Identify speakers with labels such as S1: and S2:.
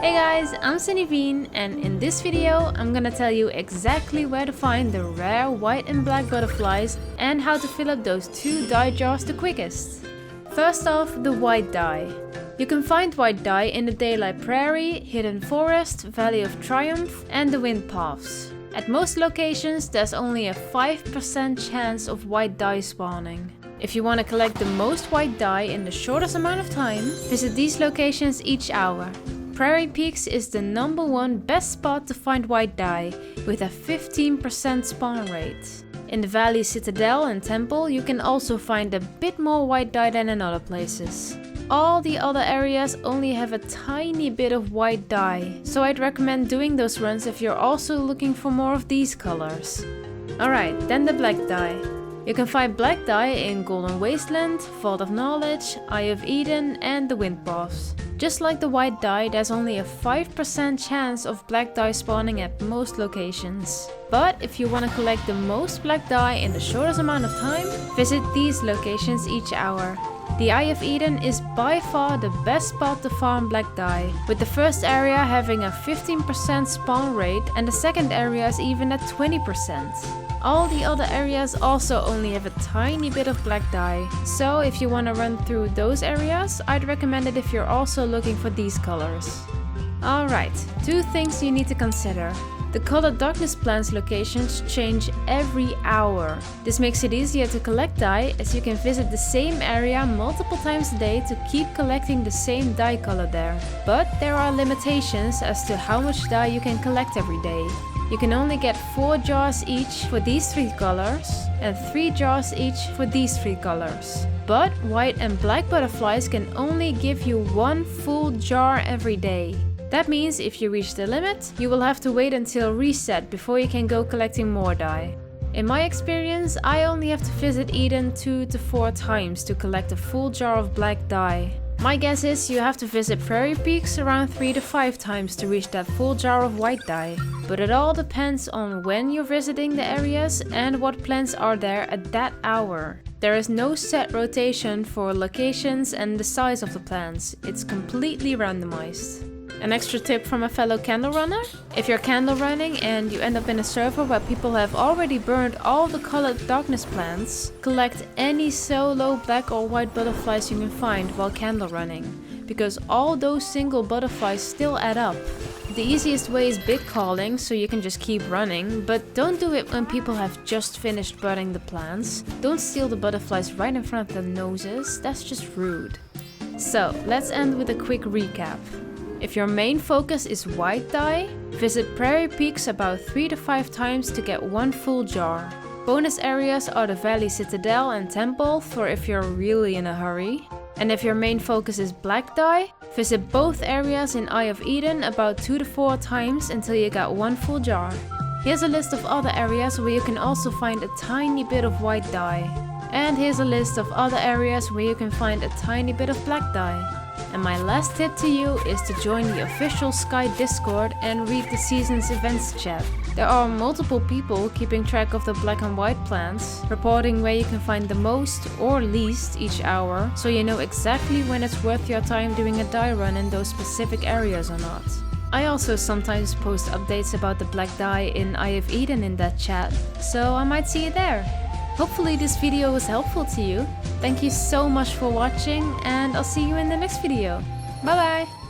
S1: Hey guys, I'm Sunnyveen, and in this video I'm gonna tell you exactly where to find the rare white and black butterflies and how to fill up those 2 dye jars the quickest. First off, the white dye. You can find white dye in the Daylight Prairie, Hidden Forest, Valley of Triumph and the Wind Paths. At most locations there's only a 5% chance of white dye spawning. If you want to collect the most white dye in the shortest amount of time, visit these locations each hour. Prairie Peaks is the #1 best spot to find white dye, with a 15% spawn rate. In the Valley Citadel and Temple you can also find a bit more white dye than in other places. All the other areas only have a tiny bit of white dye, so I'd recommend doing those runs if you're also looking for more of these colors. Alright, then the black dye. You can find black dye in Golden Wasteland, Vault of Knowledge, Eye of Eden and the Wind Paths. Just like the white dye, there's only a 5% chance of black dye spawning at most locations. But if you want to collect the most black dye in the shortest amount of time, visit these locations each hour. The Eye of Eden is by far the best spot to farm black dye, with the first area having a 15% spawn rate and the second area is even at 20%. All the other areas also only have a tiny bit of black dye, so if you want to run through those areas, I'd recommend it if you're also looking for these colors. Alright, 2 things you need to consider. The colored darkness plants locations change every hour. This makes it easier to collect dye, as you can visit the same area multiple times a day to keep collecting the same dye color there. But there are limitations as to how much dye you can collect every day. You can only get 4 jars each for these 3 colors and 3 jars each for these 3 colors. But white and black butterflies can only give you 1 full jar every day. That means if you reach the limit, you will have to wait until reset before you can go collecting more dye. In my experience, I only have to visit Eden 2 to 4 times to collect a full jar of black dye. My guess is you have to visit Prairie Peaks around 3 to 5 times to reach that full jar of white dye. But it all depends on when you're visiting the areas and what plants are there at that hour. There is no set rotation for locations and the size of the plants, it's completely randomized. An extra tip from a fellow candle runner: if you're candle running and you end up in a server where people have already burned all the colored darkness plants, collect any solo black or white butterflies you can find while candle running, because all those single butterflies still add up. The easiest way is big calling, so you can just keep running, but don't do it when people have just finished burning the plants. Don't steal the butterflies right in front of their noses, that's just rude. So let's end with a quick recap. If your main focus is white dye, visit Prairie Peaks about 3 to 5 times to get 1 full jar. Bonus areas are the Valley Citadel and Temple for if you're really in a hurry. And if your main focus is black dye, visit both areas in Eye of Eden about 2 to 4 times until you got 1 full jar. Here's a list of other areas where you can also find a tiny bit of white dye. And here's a list of other areas where you can find a tiny bit of black dye. And my last tip to you is to join the official Sky Discord and read the season's events chat. There are multiple people keeping track of the black and white plants, reporting where you can find the most or least each hour, so you know exactly when it's worth your time doing a dye run in those specific areas or not. I also sometimes post updates about the black dye in Eye of Eden in that chat, so I might see you there. Hopefully this video was helpful to you. Thank you so much for watching and I'll see you in the next video. Bye bye!